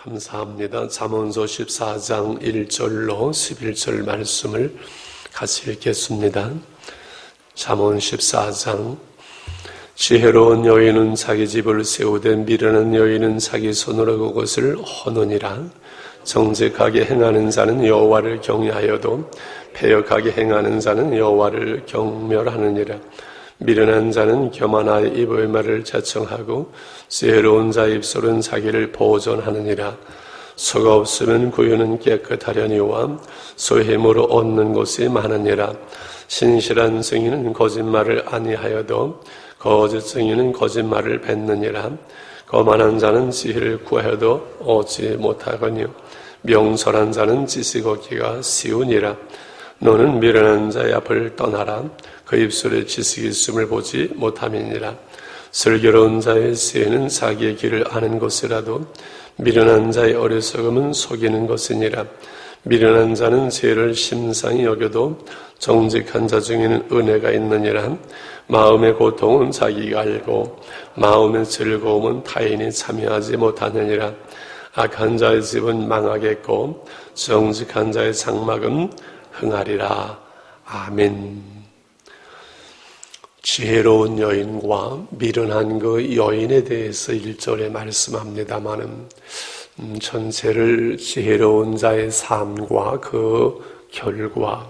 감사합니다. 잠언서 14장 1절로 11절 말씀을 같이 읽겠습니다. 잠언 14장. 지혜로운 여인은 자기 집을 세우되 미련한 여인은 자기 손으로 그것을 허느니라. 정직하게 행하는 자는 여호와를 경외하여도 패역하게 행하는 자는 여호와를 경멸하느니라. 미련한 자는 교만하여 입의 말을 자청하고 지혜로운 자의 입술은 자기를 보존하느니라. 소가 없으면 구유는 깨끗하려니와 소햄으로 얻는 것이 많으니라. 신실한 증인은 거짓말을 아니하여도 거짓 증인은 거짓말을 뱉느니라. 거만한 자는 지혜를 구하여도 얻지 못하거니와 명철한 자는 지식 얻기가 쉬우니라. 너는 미련한 자의 앞을 떠나라. 그 입술에 지식이 있음을 보지 못함이니라. 슬기로운 자의 지혜는 자기의 길을 아는 것이라도 미련한 자의 어리석음은 속이는 것이니라. 미련한 자는 지혜를 심상히 여겨도 정직한 자 중에는 은혜가 있느니라. 마음의 고통은 자기가 알고 마음의 즐거움은 타인이 참여하지 못하느니라. 악한 자의 집은 망하겠고 정직한 자의 장막은 흥하리라. 아멘. 지혜로운 여인과 미련한 그 여인에 대해서 1절에 말씀합니다마는 전체를 지혜로운 자의 삶과 그 결과,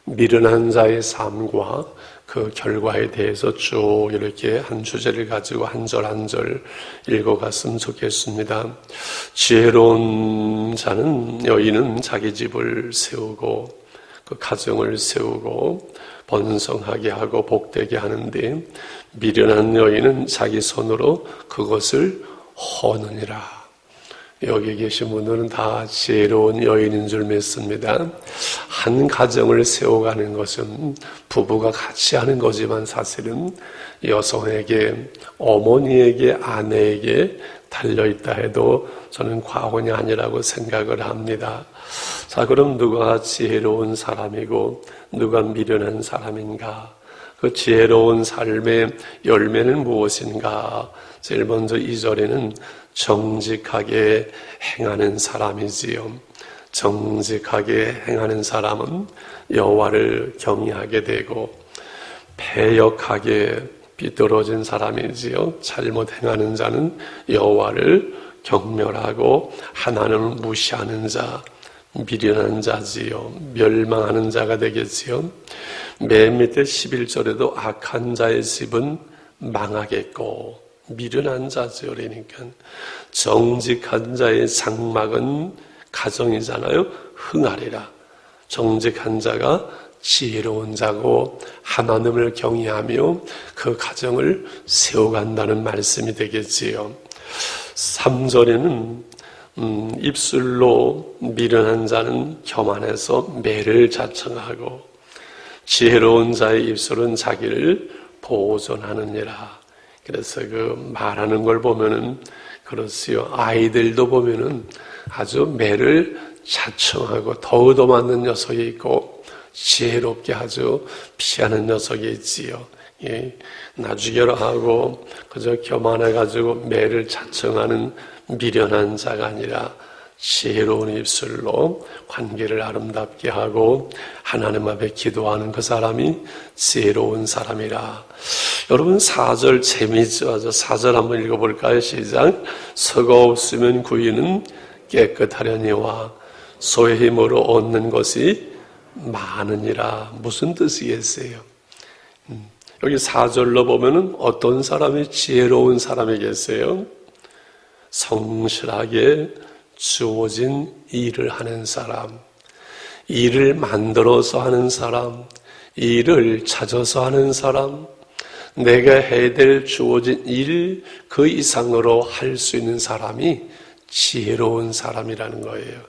미련한 자의 삶과 그 결과에 대해서 쭉 이렇게 한 주제를 가지고 한 절 한 절 읽어갔으면 좋겠습니다. 지혜로운 자는 여인은 자기 집을 세우고 그 가정을 세우고 번성하게 하고 복되게 하는데, 미련한 여인은 자기 손으로 그것을 허느니라. 여기 계신 분들은 다 지혜로운 여인인 줄 믿습니다. 한 가정을 세워가는 것은 부부가 같이 하는 거지만 사실은 여성에게, 어머니에게, 아내에게 달려있다 해도 저는 과언이 아니라고 생각을 합니다. 자, 그럼 누가 지혜로운 사람이고 누가 미련한 사람인가? 그 지혜로운 삶의 열매는 무엇인가? 제일 먼저 2절에는 정직하게 행하는 사람이지요. 정직하게 행하는 사람은 여호와를 경외하게 되고, 패역하게 비뚤어진 사람이지요. 잘못 행하는 자는 여호와를 경멸하고 하나님을 무시하는 자, 미련한 자지요. 멸망하는 자가 되겠지요. 맨 밑에 11절에도 악한 자의 집은 망하겠고, 미련한 자지요. 그러니까 정직한 자의 장막은 가정이잖아요. 흥하리라. 정직한 자가 지혜로운 자고 하나님을 경외하며 그 가정을 세워간다는 말씀이 되겠지요. 3절에는 입술로 미련한 자는 교만해서 매를 자청하고 지혜로운 자의 입술은 자기를 보존하느니라. 그래서 그 말하는 걸 보면은 그렇지요. 아이들도 보면은 아주 매를 자청하고 더우도 맞는 녀석이 있고 지혜롭게 아주 피하는 녀석이 있지요. 예, 나주겨라 하고 그저 교만해가지고 매를 자청하는 미련한 자가 아니라 지혜로운 입술로 관계를 아름답게 하고 하나님 앞에 기도하는 그 사람이 지혜로운 사람이라. 여러분 4절 재미있죠? 4절 한번 읽어볼까요? 시작. 서가 없으면 구유는 깨끗하려니와 소의 힘으로 얻는 것이 많으니라. 무슨 뜻이겠어요? 여기 4절로 보면은 어떤 사람이 지혜로운 사람이겠어요? 성실하게 주어진 일을 하는 사람, 일을 만들어서 하는 사람, 일을 찾아서 하는 사람, 내가 해야 될 주어진 일 그 이상으로 할 수 있는 사람이 지혜로운 사람이라는 거예요.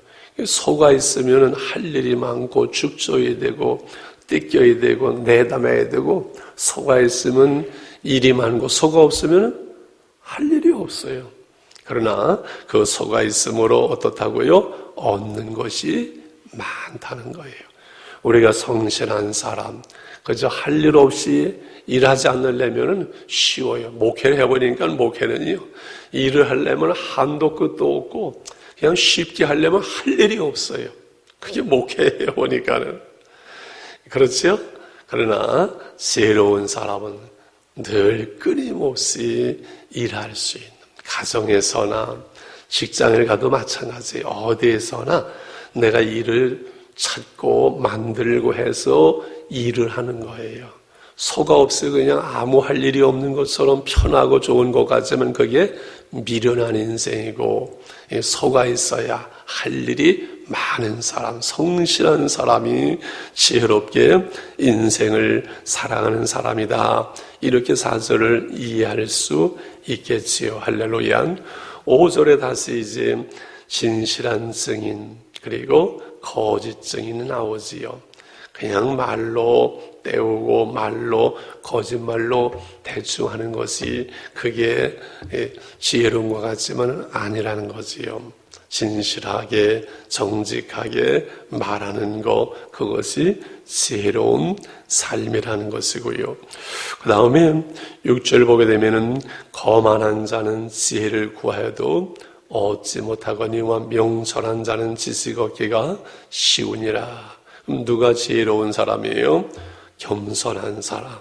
소가 있으면 할 일이 많고 죽져야 되고 뜯겨야 되고 내담아야 되고, 소가 있으면 일이 많고 소가 없으면 할 일이 없어요. 그러나 그 소가 있으므로 어떻다고요? 얻는 것이 많다는 거예요. 우리가 성실한 사람, 그저 할 일 없이 일하지 않으려면 쉬워요. 목회를 해보니까 목회는요, 일을 하려면 한도 끝도 없고 그냥 쉽게 하려면 할 일이 없어요. 그게 목회예요, 보니까는. 그렇죠? 그러나 새로운 사람은 늘 끊임없이 일할 수 있는, 가정에서나 직장을 가도 마찬가지예요. 어디에서나 내가 일을 찾고 만들고 해서 일을 하는 거예요. 소가 없이 그냥 아무 할 일이 없는 것처럼 편하고 좋은 것 같지만 그게 미련한 인생이고, 소가 있어야 할 일이 많은 사람, 성실한 사람이 지혜롭게 인생을 살아가는 사람이다. 이렇게 4절을 이해할 수 있겠지요. 할렐루야. 5절에 다시 이제 진실한 증인 그리고 거짓 증인이 나오지요. 그냥 말로 때우고 말로 거짓말로 대충 하는 것이 그게 지혜로운 것 같지만 아니라는 거지요. 진실하게 정직하게 말하는 것, 그것이 지혜로운 삶이라는 것이고요. 그 다음에 6절 보게 되면은 거만한 자는 지혜를 구하여도 얻지 못하거니와 명철한 자는 지식 얻기가 쉬우니라. 그럼 누가 지혜로운 사람이에요? 겸손한 사람.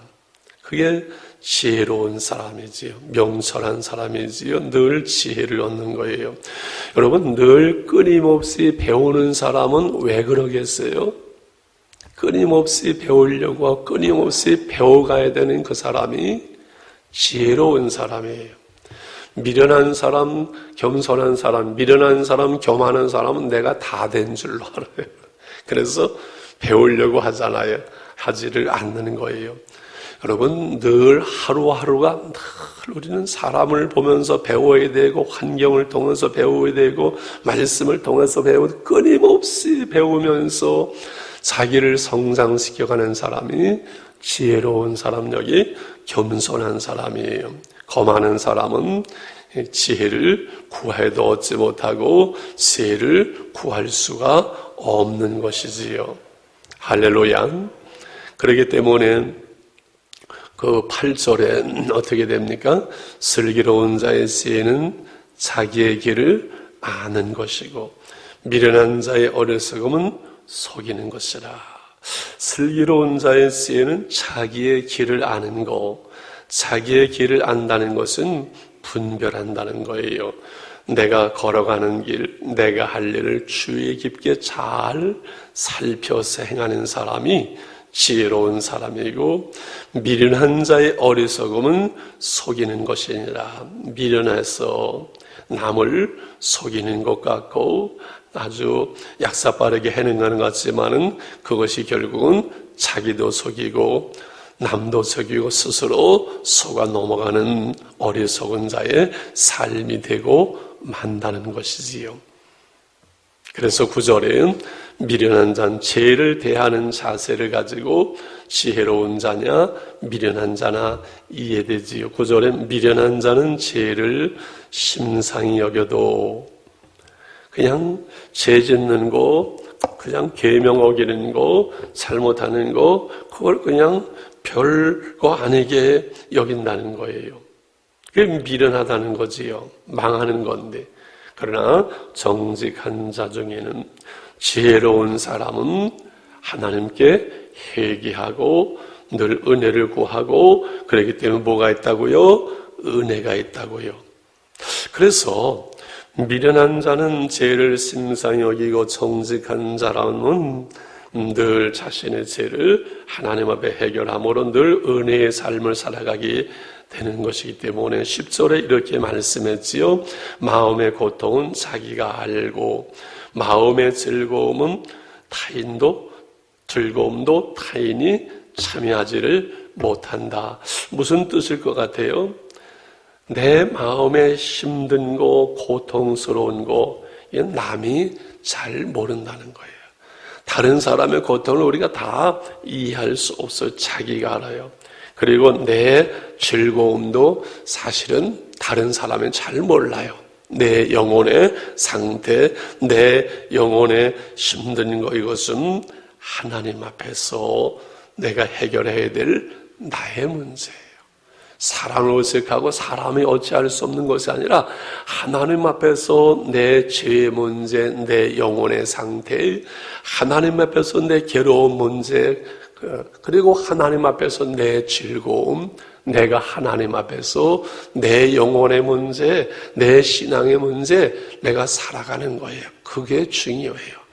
그게 지혜로운 사람이지요. 명철한 사람이지요. 늘 지혜를 얻는 거예요. 여러분, 늘 끊임없이 배우는 사람은 왜 그러겠어요? 끊임없이 배우려고 하고 끊임없이 배워가야 되는 그 사람이 지혜로운 사람이에요. 미련한 사람, 겸손한 사람, 미련한 사람, 교만한 사람은 내가 다 된 줄로 알아요. 그래서 배우려고 하잖아요. 하지를 않는 거예요. 여러분, 늘 하루하루가 늘 우리는 사람을 보면서 배워야 되고 환경을 통해서 배워야 되고 말씀을 통해서 배우고 끊임없이 배우면서 자기를 성장시켜가는 사람이 지혜로운 사람, 여기 겸손한 사람이에요. 거만한 사람은 지혜를 구해도 얻지 못하고 지혜를 구할 수가 없는 것이지요. 할렐루야. 그렇기 때문에 그 8절에 어떻게 됩니까? 슬기로운 자의 지혜는 자기의 길을 아는 것이고 미련한 자의 어리석음은 속이는 것이라. 슬기로운 자의 지혜는 자기의 길을 아는 것, 자기의 길을 안다는 것은 분별한다는 거예요. 내가 걸어가는 길, 내가 할 일을 주의 깊게 잘 살펴서 행하는 사람이 지혜로운 사람이고 미련한 자의 어리석음은 속이는 것이니라. 미련해서 남을 속이는 것 같고 아주 약사빠르게 행하는 것 같지만은 그것이 결국은 자기도 속이고 남도 속이고 스스로 속아 넘어가는 어리석은 자의 삶이 되고 만다는 것이지요. 그래서 9절에 미련한 자는 죄를 대하는 자세를 가지고 지혜로운 자냐 미련한 자나 이해되지요. 9절에 미련한 자는 죄를 심상히 여겨도 그냥 죄 짓는 거, 그냥 계명 어기는 거, 잘못하는 거, 그걸 그냥 별거 아니게 여긴다는 거예요. 그게 미련하다는 거지요. 망하는 건데. 그러나 정직한 자 중에는 지혜로운 사람은 하나님께 회개하고 늘 은혜를 구하고 그렇기 때문에 뭐가 있다고요? 은혜가 있다고요. 그래서 미련한 자는 죄를 심상히 여기고 정직한 자라는 늘 자신의 죄를 하나님 앞에 해결함으로 늘 은혜의 삶을 살아가게 되는 것이기 때문에 10절에 이렇게 말씀했지요. 마음의 고통은 자기가 알고 마음의 즐거움도 타인이 참여하지를 못한다. 무슨 뜻일 것 같아요? 내 마음에 힘든 거, 고통스러운 거, 이건 남이 잘 모른다는 거예요. 다른 사람의 고통을 우리가 다 이해할 수 없어요. 자기가 알아요. 그리고 내 즐거움도 사실은 다른 사람은 잘 몰라요. 내 영혼의 상태, 내 영혼의 힘든 거, 이것은 하나님 앞에서 내가 해결해야 될 나의 문제예요. 사람을 어색하고 사람이 어찌할 수 없는 것이 아니라 하나님 앞에서 내 죄의 문제, 내 영혼의 상태, 하나님 앞에서 내 괴로운 문제, 그리고 하나님 앞에서 내 즐거움, 내가 하나님 앞에서 내 영혼의 문제, 내 신앙의 문제, 내가 살아가는 거예요. 그게 중요해요.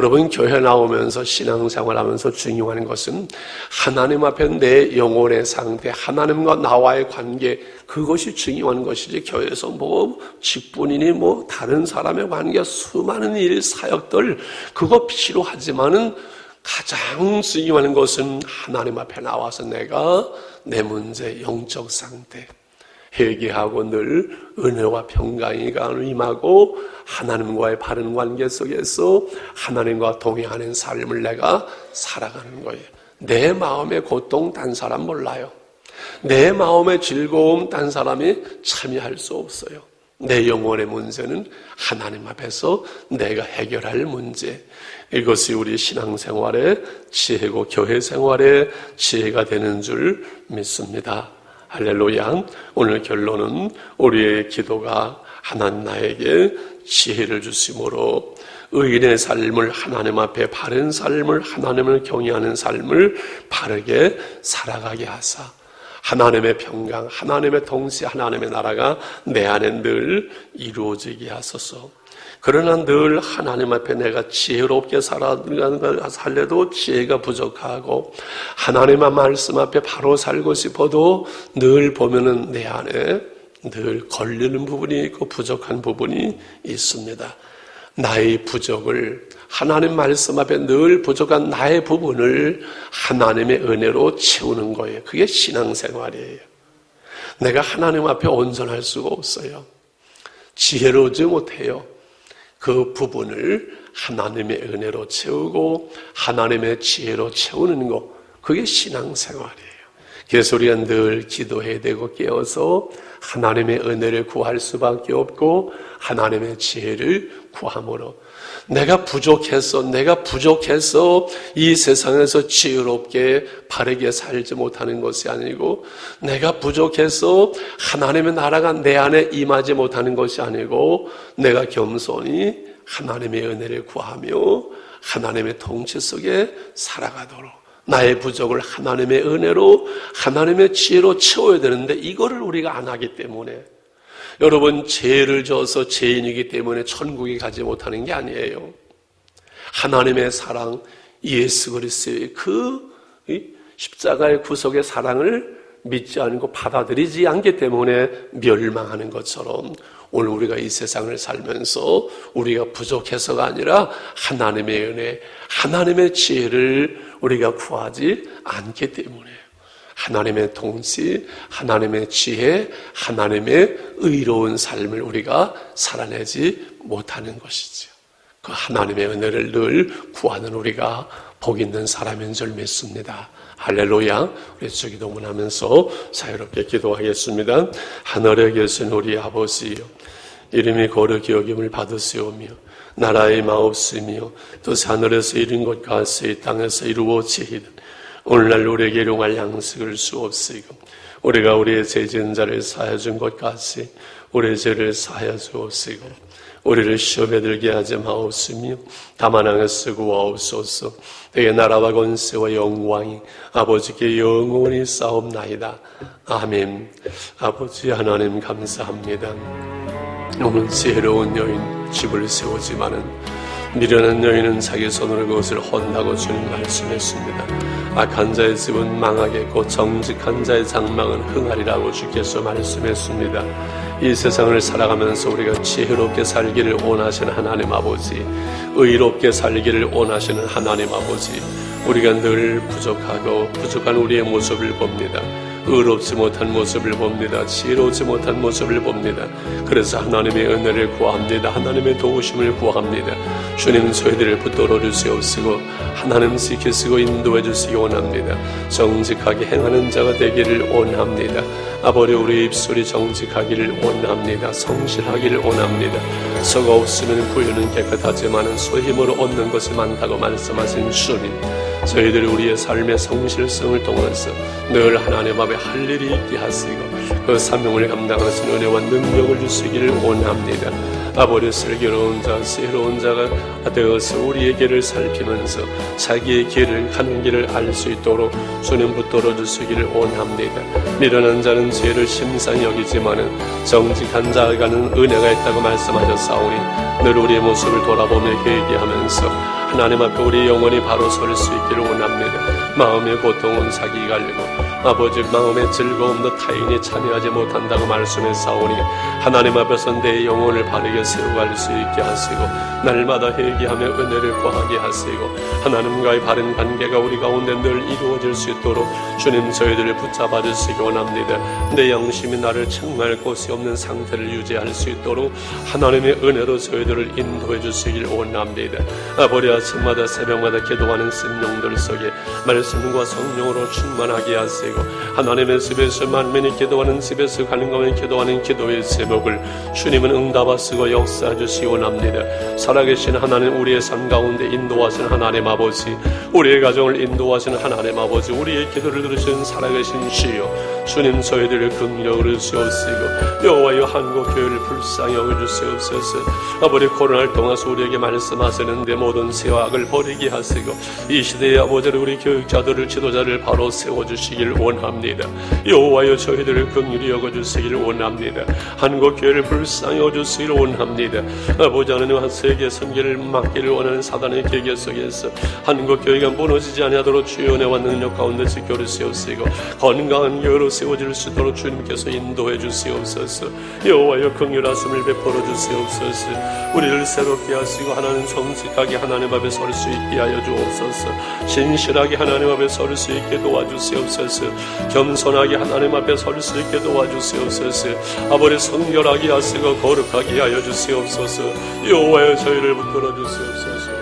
여러분, 교회 나오면서 신앙생활하면서 중요한 것은 하나님 앞에 내 영혼의 상태, 하나님과 나와의 관계, 그것이 중요한 것이지 교회에서 직분이니 다른 사람의 관계, 수많은 일, 사역들 그거 필요하지만은 가장 중요한 것은 하나님 앞에 나와서 내가 내 문제, 영적 상태 회개하고 늘 은혜와 평강이가 임하고 하나님과의 바른 관계 속에서 하나님과 동행하는 삶을 내가 살아가는 거예요. 내 마음의 고통 딴 사람 몰라요. 내 마음의 즐거움 딴 사람이 참여할 수 없어요. 내 영혼의 문제는 하나님 앞에서 내가 해결할 문제. 이것이 우리 신앙생활의 지혜고 교회 생활의 지혜가 되는 줄 믿습니다. 할렐루야. 오늘 결론은 우리의 기도가 하나님 나에게 지혜를 주심으로 의인의 삶을 하나님 앞에 바른 삶을 하나님을 경외하는 삶을 바르게 살아가게 하사 하나님의 평강, 하나님의 통치, 하나님의 나라가 내 안에 늘 이루어지게 하소서. 그러나 늘 하나님 앞에 내가 지혜롭게 살래도 지혜가 부족하고 하나님의 말씀 앞에 바로 살고 싶어도 늘 보면은 내 안에 늘 걸리는 부분이 있고 부족한 부분이 있습니다. 나의 부족을 하나님 말씀 앞에 늘 부족한 나의 부분을 하나님의 은혜로 채우는 거예요. 그게 신앙생활이에요. 내가 하나님 앞에 온전할 수가 없어요. 지혜로우지 못해요. 그 부분을 하나님의 은혜로 채우고 하나님의 지혜로 채우는 것, 그게 신앙생활이에요. 그래서 우리가 늘 기도해야 되고 깨어서 하나님의 은혜를 구할 수밖에 없고 하나님의 지혜를 구함으로 내가 부족해서 이 세상에서 지혜롭게 바르게 살지 못하는 것이 아니고 내가 부족해서 하나님의 나라가 내 안에 임하지 못하는 것이 아니고 내가 겸손히 하나님의 은혜를 구하며 하나님의 통치 속에 살아가도록 나의 부족을 하나님의 은혜로 하나님의 지혜로 채워야 되는데 이거를 우리가 안 하기 때문에 여러분 죄를 져서 죄인이기 때문에 천국에 가지 못하는 게 아니에요. 하나님의 사랑 예수 그리스도의 그 십자가의 구속의 사랑을 믿지 않고 받아들이지 않기 때문에 멸망하는 것처럼 오늘 우리가 이 세상을 살면서 우리가 부족해서가 아니라 하나님의 은혜, 하나님의 지혜를 우리가 구하지 않기 때문에 하나님의 통치, 하나님의 지혜, 하나님의 의로운 삶을 우리가 살아내지 못하는 것이죠. 그 하나님의 은혜를 늘 구하는 우리가 복 있는 사람인 줄 믿습니다. 할렐루야. 우리 기도문하면서 자유롭게 기도하겠습니다. 하늘에 계신 우리 아버지여, 이름이 거룩히 여김을 받으시오며 나라의 마옵시며 또 하늘에서 이룬 것 같이 이 땅에서 이루어지이든 오늘날 우리에게 일용할 양식을 주옵시고 우리가 우리의 죄진 자를 사하여 준 것 같이 우리의 죄를 사하여 주옵시고 우리를 시험에 들게 하지 마옵시며 다만 악에서 구하옵소서. 내게 나라와 권세와 영광이 아버지께 영원히 싸움나이다. 아멘. 아버지 하나님 감사합니다. 오늘 지혜로운 여인 집을 세우지만은 미련한 여인은 자기 손으로 그것을 헌다고 주님 말씀했습니다. 악한 자의 집은 망하겠고 정직한 자의 장막은 흥하리라고 주께서 말씀했습니다. 이 세상을 살아가면서 우리가 지혜롭게 살기를 원하시는 하나님 아버지, 의롭게 살기를 원하시는 하나님 아버지, 우리가 늘 부족하고 부족한 우리의 모습을 봅니다. 의롭지 못한 모습을 봅니다. 지혜롭지 못한 모습을 봅니다. 그래서 하나님의 은혜를 구합니다. 하나님의 도우심을 구합니다. 주님 저희들을 붙들어 주시옵시고 하나님 지키시고 인도해 주시기 원합니다. 정직하게 행하는 자가 되기를 원합니다. 아버지 우리 입술이 정직하기를 원합니다. 성실하기를 원합니다. 썩어 없으면 구유는 깨끗하지만 소 힘으로 얻는 것이 많다고 말씀하신 주님, 저희들이 우리의 삶의 성실성을 통해서 늘 하나님 앞에 할 일이 있게 하시고 그 사명을 감당하시는 은혜와 능력을 주시기를 원합니다. 아버지 슬기로운 자, 지혜로운 자가 되어서 우리의 길을 살피면서 자기의 길을 가는 길을 알 수 있도록 주님 붙들어 주시기를 원합니다. 미련한 자는 죄를 심상히 여기지만은 정직한 자가 가는 은혜가 있다고 말씀하셨사오니 늘 우리의 모습을 돌아보며 회개하면서 하나님 앞에 우리 영혼이 바로 설 수 있기를 원합니다. 마음의 고통은 자기가 알고 아버지 마음의 즐거움도 타인이 참여하지 못한다고 말씀했사오니 하나님 앞에서 내 영혼을 바르게 세워갈 수 있게 하시고 날마다 회개하며 은혜를 구하게 하시고 하나님과의 바른 관계가 우리 가운데 늘 이루어질 수 있도록 주님 저희들을 붙잡아 주시기 원합니다. 내 양심이 나를 책망할 곳이 없는 상태를 유지할 수 있도록 하나님의 은혜로 저희들을 인도해 주시길 원합니다. 아버지 아침마다 새벽마다 기도하는 심령들 속에 말씀과 성령으로 충만하게 하시고 하나님의 집에서 만민이 기도하는 집에서 가는 가면 기도하는 기도의 제목을 주님은 응답하시고 역사해 주시기 원합니다. 살아계신 하나님 우리의 삶 가운데 인도하시는 하나님 아버지, 우리의 가정을 인도하시는 하나님 아버지, 우리의 기도를 들으시는 살아계신 주여 주님 저희들을 긍휼히 여기시옵시고 여호와여 한국교회를 불쌍히 여겨주시옵소서. 아버지 코로나를 통해서 우리에게 말씀하시는데 모든 세악을 버리게 하시고 이 시대의 아버지를 우리 교육자들을 지도자를 바로 세워주시길 원합니다. 여호와여 저희들을 긍휼히 여겨주시길 원합니다. 한국교회를 불쌍히 여겨주시길 원합니다. 아버지 하나님 세계 선교를 막기를 원하는 사단의 계계 속에서 한국교회가 무너지지 아니하도록 주의 은혜와 능력 가운데 지켜주시옵시고 건강한 교회로 세워질 수 있도록 주님께서 인도해 주시옵소서. 여호와여 긍휼하심을 베풀어 주시옵소서. 우리를 새롭게 하시고 하나님 정직하게 하나님 앞에 설 수 있게 하여 주옵소서. 진실하게 하나님 앞에 설 수 있게 도와주시옵소서. 겸손하게 하나님 앞에 설 수 있게 도와주시옵소서. 아버지 성결하게 하시고 거룩하게 하여 주시옵소서. 여호와여 저희를 붙들어 주시옵소서.